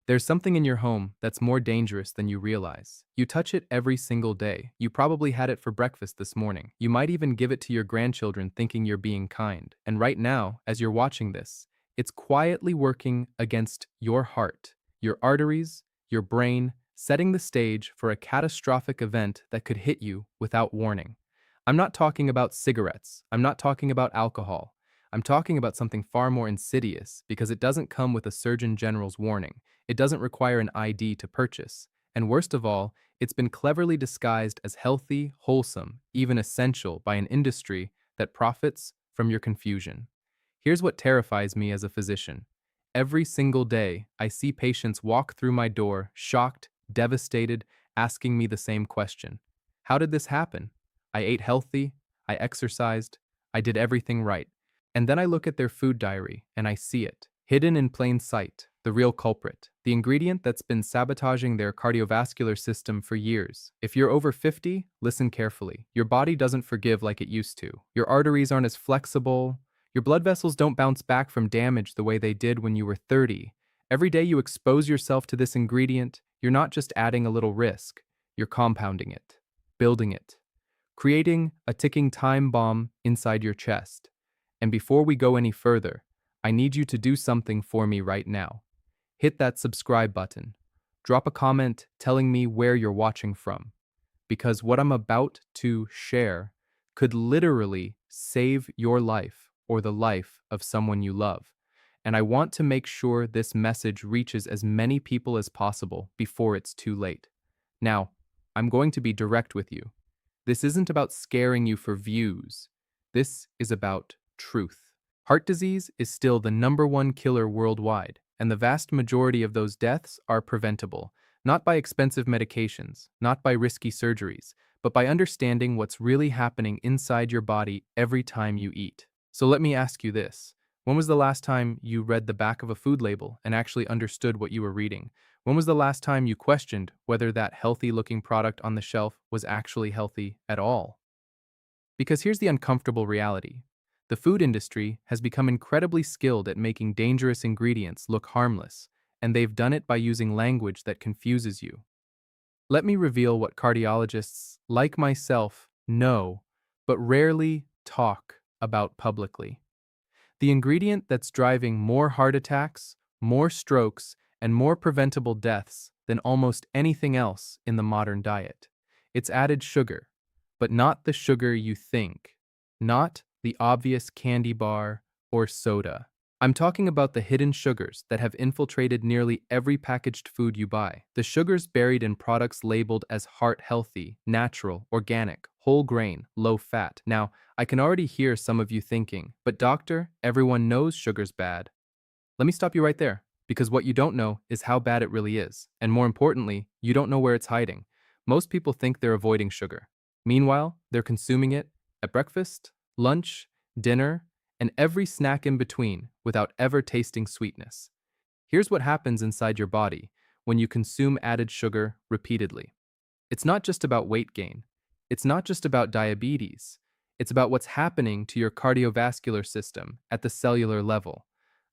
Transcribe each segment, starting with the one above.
There's something in your home that's more dangerous than you realize. You touch it every single day. You probably had it for breakfast this morning. You might even give it to your grandchildren thinking you're being kind. And right now, as you're watching this, it's quietly working against your heart, your arteries, your brain, setting the stage for a catastrophic event that could hit you without warning. I'm not talking about cigarettes. I'm not talking about alcohol. I'm talking about something far more insidious because it doesn't come with a Surgeon General's warning. It doesn't require an ID to purchase. And worst of all, it's been cleverly disguised as healthy, wholesome, even essential by an industry that profits from your confusion. Here's what terrifies me as a physician. Every single day, I see patients walk through my door, shocked, devastated, asking me the same question. How did this happen? I ate healthy, I exercised, I did everything right. And then I look at their food diary and I see it, hidden in plain sight, the real culprit, the ingredient that's been sabotaging their cardiovascular system for years. If you're over 50, listen carefully. Your body doesn't forgive like it used to. Your arteries aren't as flexible. Your blood vessels don't bounce back from damage the way they did when you were 30. Every day you expose yourself to this ingredient, you're not just adding a little risk, you're compounding it, building it, creating a ticking time bomb inside your chest. And before we go any further, I need you to do something for me right now. Hit that subscribe button. Drop a comment telling me where you're watching from, because what I'm about to share could literally save your life or the life of someone you love. And I want to make sure this message reaches as many people as possible before it's too late. Now, I'm going to be direct with you. This isn't about scaring you for views. This is about truth. Heart disease is still the #1 killer worldwide, and the vast majority of those deaths are preventable, not by expensive medications, not by risky surgeries, but by understanding what's really happening inside your body every time you eat. So let me ask you this. When was the last time you read the back of a food label and actually understood what you were reading? When was the last time you questioned whether that healthy-looking product on the shelf was actually healthy at all? Because here's the uncomfortable reality. The food industry has become incredibly skilled at making dangerous ingredients look harmless, and they've done it by using language that confuses you. Let me reveal what cardiologists, like myself, know, but rarely talk about publicly. The ingredient that's driving more heart attacks, more strokes, and more preventable deaths than almost anything else in the modern diet. It's added sugar, but not the sugar you think, not the obvious candy bar or soda. I'm talking about the hidden sugars that have infiltrated nearly every packaged food you buy. The sugars buried in products labeled as heart healthy, natural, organic, whole grain, low fat. Now, I can already hear some of you thinking, but doctor, everyone knows sugar's bad. Let me stop you right there, because what you don't know is how bad it really is. And more importantly, you don't know where it's hiding. Most people think they're avoiding sugar. Meanwhile, they're consuming it at breakfast, lunch, dinner, and every snack in between without ever tasting sweetness. Here's what happens inside your body when you consume added sugar repeatedly. It's not just about weight gain. It's not just about diabetes. It's about what's happening to your cardiovascular system at the cellular level.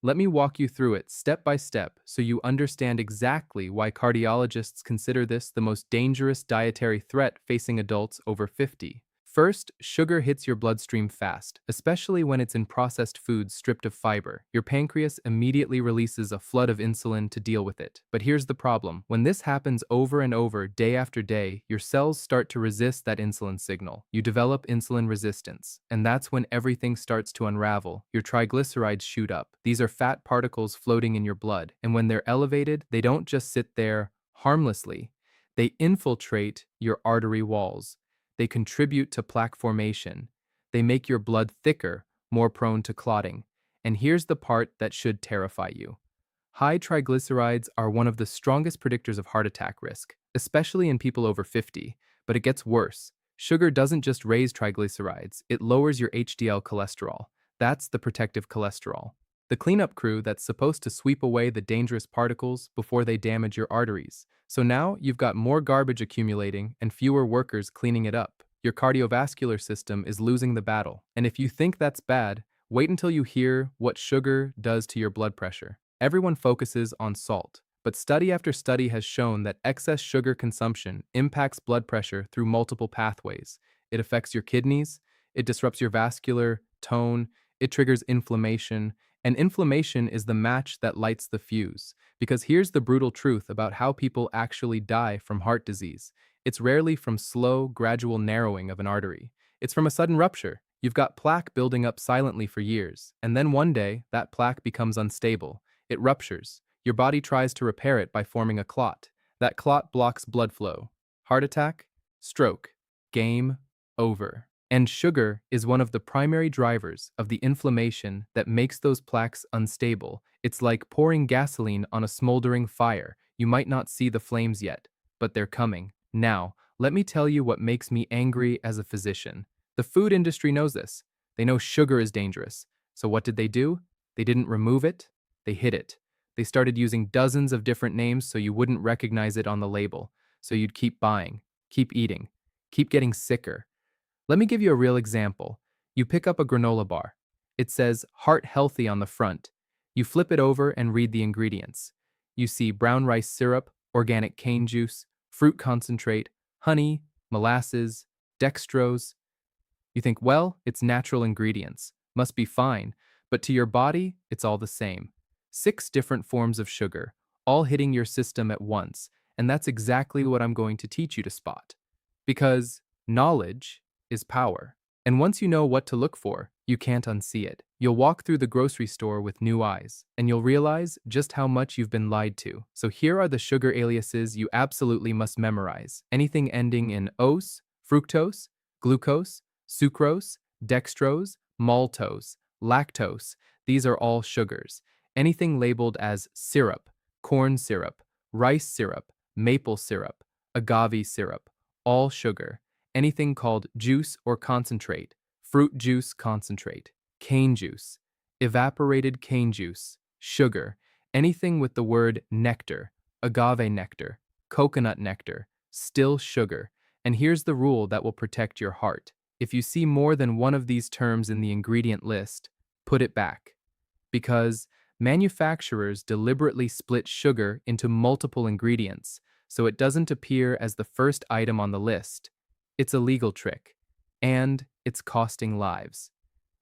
Let me walk you through it step by step so you understand exactly why cardiologists consider this the most dangerous dietary threat facing adults over 50. First, sugar hits your bloodstream fast, especially when it's in processed foods stripped of fiber. Your pancreas immediately releases a flood of insulin to deal with it. But here's the problem. When this happens over and over, day after day, your cells start to resist that insulin signal. You develop insulin resistance, and that's when everything starts to unravel. Your triglycerides shoot up. These are fat particles floating in your blood, and when they're elevated, they don't just sit there harmlessly. They infiltrate your artery walls. They contribute to plaque formation. They make your blood thicker, more prone to clotting. And here's the part that should terrify you. High triglycerides are one of the strongest predictors of heart attack risk, especially in people over 50. But it gets worse. Sugar doesn't just raise triglycerides, it lowers your HDL cholesterol. That's the protective cholesterol. The cleanup crew that's supposed to sweep away the dangerous particles before they damage your arteries. So now you've got more garbage accumulating and fewer workers cleaning it up. Your cardiovascular system is losing the battle. And if you think that's bad, wait until you hear what sugar does to your blood pressure. Everyone focuses on salt, But study after study has shown that excess sugar consumption impacts blood pressure through multiple pathways. It affects your kidneys, it disrupts your vascular tone, it triggers inflammation, and inflammation is the match that lights the fuse. Because here's the brutal truth about how people actually die from heart disease. It's rarely from slow, gradual narrowing of an artery. It's from a sudden rupture. You've got plaque building up silently for years, and then one day, that plaque becomes unstable. It ruptures. Your body tries to repair it by forming a clot. That clot blocks blood flow. Heart attack, stroke, game over. And sugar is one of the primary drivers of the inflammation that makes those plaques unstable. It's like pouring gasoline on a smoldering fire. You might not see the flames yet, but they're coming. Now, let me tell you what makes me angry as a physician. The food industry knows this. They know sugar is dangerous. So what did they do? They didn't remove it, they hid it. They started using dozens of different names so you wouldn't recognize it on the label. So you'd keep buying, keep eating, keep getting sicker. Let me give you a real example. You pick up a granola bar. It says heart healthy on the front. You flip it over and read the ingredients. You see brown rice syrup, organic cane juice, fruit concentrate, honey, molasses, dextrose. You think, well, it's natural ingredients. Must be fine. But to your body, it's all the same. 6 different forms of sugar, all hitting your system at once. And that's exactly what I'm going to teach you to spot. Because knowledge is power. And once you know what to look for, you can't unsee it. You'll walk through the grocery store with new eyes, and you'll realize just how much you've been lied to. So here are the sugar aliases you absolutely must memorize. Anything ending in ose, fructose, glucose, sucrose, dextrose, maltose, lactose. These are all sugars. Anything labeled as syrup, corn syrup, rice syrup, maple syrup, agave syrup, all sugar. Anything called juice or concentrate, fruit juice concentrate, cane juice, evaporated cane juice, sugar. Anything with the word nectar, agave nectar, coconut nectar, still sugar. And here's the rule that will protect your heart. If you see more than one of these terms in the ingredient list, put it back. Because manufacturers deliberately split sugar into multiple ingredients, so it doesn't appear as the first item on the list. It's a legal trick, and it's costing lives.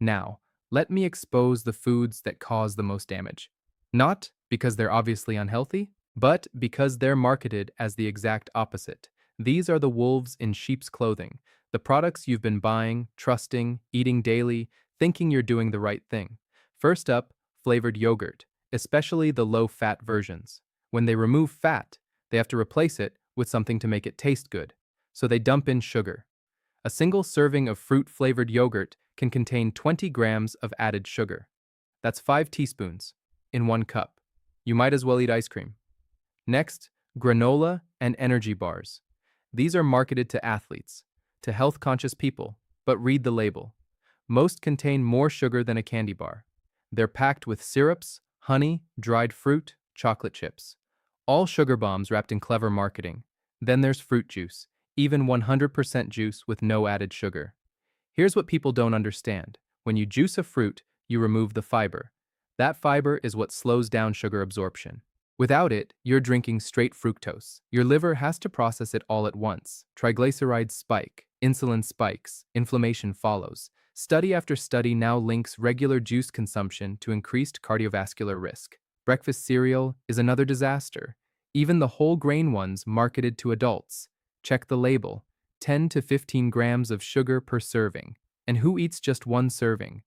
Now, let me expose the foods that cause the most damage. Not because they're obviously unhealthy, but because they're marketed as the exact opposite. These are the wolves in sheep's clothing, the products you've been buying, trusting, eating daily, thinking you're doing the right thing. First up, flavored yogurt, especially the low-fat versions. When they remove fat, they have to replace it with something to make it taste good. So they dump in sugar. A single serving of fruit-flavored yogurt can contain 20 grams of added sugar. That's 5 teaspoons in 1 cup. You might as well eat ice cream. Next, granola and energy bars. These are marketed to athletes, to health-conscious people, but read the label. Most contain more sugar than a candy bar. They're packed with syrups, honey, dried fruit, chocolate chips. All sugar bombs wrapped in clever marketing. Then there's fruit juice, even 100% juice with no added sugar. Here's what people don't understand. When you juice a fruit, you remove the fiber. That fiber is what slows down sugar absorption. Without it, you're drinking straight fructose. Your liver has to process it all at once. Triglycerides spike, insulin spikes, inflammation follows. Study after study now links regular juice consumption to increased cardiovascular risk. Breakfast cereal is another disaster. Even the whole grain ones marketed to adults. Check the label. 10 to 15 grams of sugar per serving. And who eats just one serving?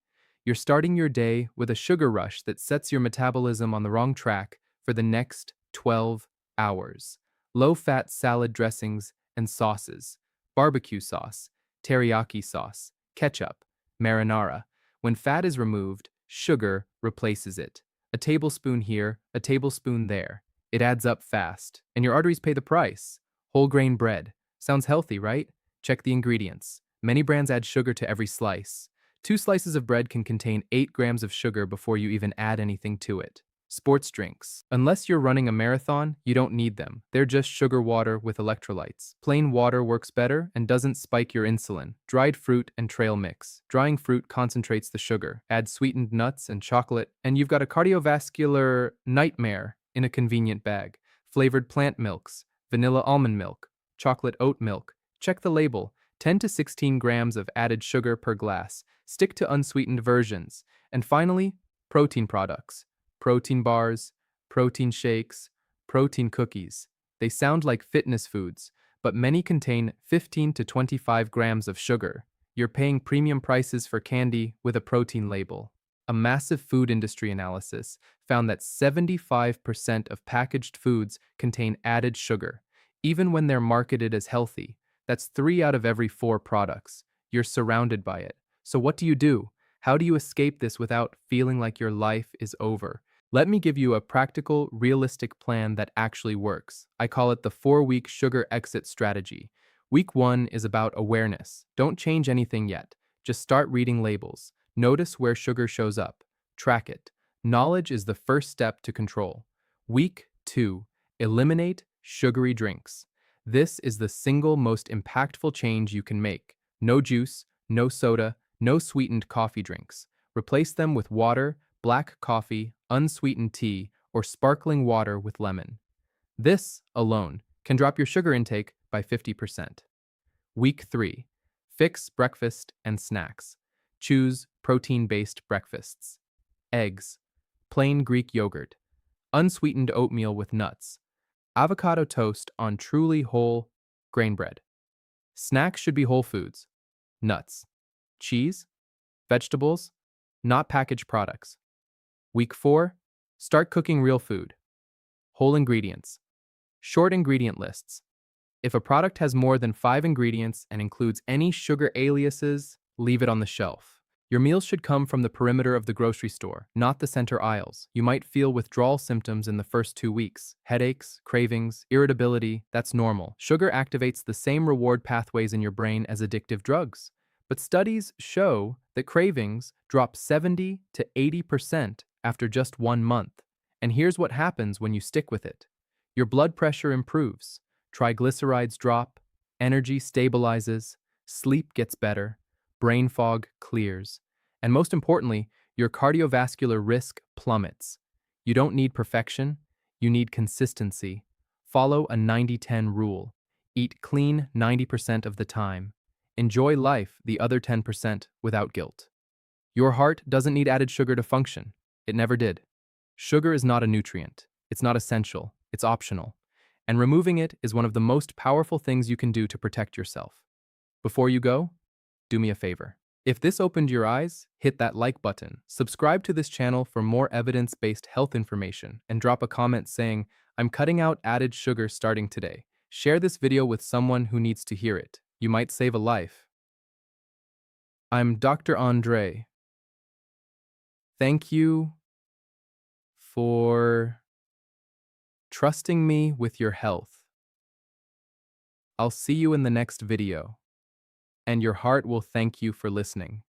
You're starting your day with a sugar rush that sets your metabolism on the wrong track for the next 12 hours. Low-fat salad dressings and sauces. Barbecue sauce, teriyaki sauce, ketchup, marinara. When fat is removed, sugar replaces it. A tablespoon here, a tablespoon there. It adds up fast, and your arteries pay the price. Whole grain bread. Sounds healthy, right? Check the ingredients. Many brands add sugar to every slice. 2 slices of bread can contain 8 grams of sugar before you even add anything to it. Sports drinks. Unless you're running a marathon, you don't need them. They're just sugar water with electrolytes. Plain water works better and doesn't spike your insulin. Dried fruit and trail mix. Drying fruit concentrates the sugar. Add sweetened nuts and chocolate, and you've got a cardiovascular nightmare in a convenient bag. Flavored plant milks, vanilla almond milk, chocolate oat milk. Check the label. 10 to 16 grams of added sugar per glass. Stick to unsweetened versions. And finally, protein products. Protein bars, protein shakes, protein cookies. They sound like fitness foods, but many contain 15 to 25 grams of sugar. You're paying premium prices for candy with a protein label. A massive food industry analysis found that 75% of packaged foods contain added sugar, even when they're marketed as healthy. That's 3 out of every 4 products. You're surrounded by it. So what do you do? How do you escape this without feeling like your life is over? Let me give you a practical, realistic plan that actually works. I call it the 4-week sugar exit strategy. Week 1 is about awareness. Don't change anything yet. Just start reading labels. Notice where sugar shows up. Track it. Knowledge is the first step to control. Week 2. Eliminate sugary drinks. This is the single most impactful change you can make. No juice, no soda, no sweetened coffee drinks. Replace them with water, black coffee, unsweetened tea, or sparkling water with lemon. This, alone, can drop your sugar intake by 50%. Week 3. Fix breakfast and snacks. Choose protein-based breakfasts. Eggs, plain Greek yogurt, unsweetened oatmeal with nuts, avocado toast on truly whole grain bread. Snacks should be whole foods, nuts, cheese, vegetables, not packaged products. Week 4. Start cooking real food. Whole ingredients. Short ingredient lists. If a product has more than 5 ingredients and includes any sugar aliases, leave it on the shelf. Your meals should come from the perimeter of the grocery store, not the center aisles. You might feel withdrawal symptoms in the first 2 weeks. Headaches, cravings, irritability, that's normal. Sugar activates the same reward pathways in your brain as addictive drugs. But studies show that cravings drop 70 to 80% after just 1 month. And here's what happens when you stick with it. Your blood pressure improves, triglycerides drop, energy stabilizes, sleep gets better, brain fog clears, and most importantly, your cardiovascular risk plummets. You don't need perfection, you need consistency. Follow a 90-10 rule. Eat clean 90% of the time. Enjoy life the other 10% without guilt. Your heart doesn't need added sugar to function. It never did. Sugar is not a nutrient. It's not essential. It's optional. And removing it is one of the most powerful things you can do to protect yourself. Before you go, do me a favor. If this opened your eyes, hit that like button, subscribe to this channel for more evidence-based health information, and drop a comment saying, "I'm cutting out added sugar starting today." Share this video with someone who needs to hear it. You might save a life. I'm Dr. Andree. Thank you for trusting me with your health. I'll see you in the next video, and your heart will thank you for listening.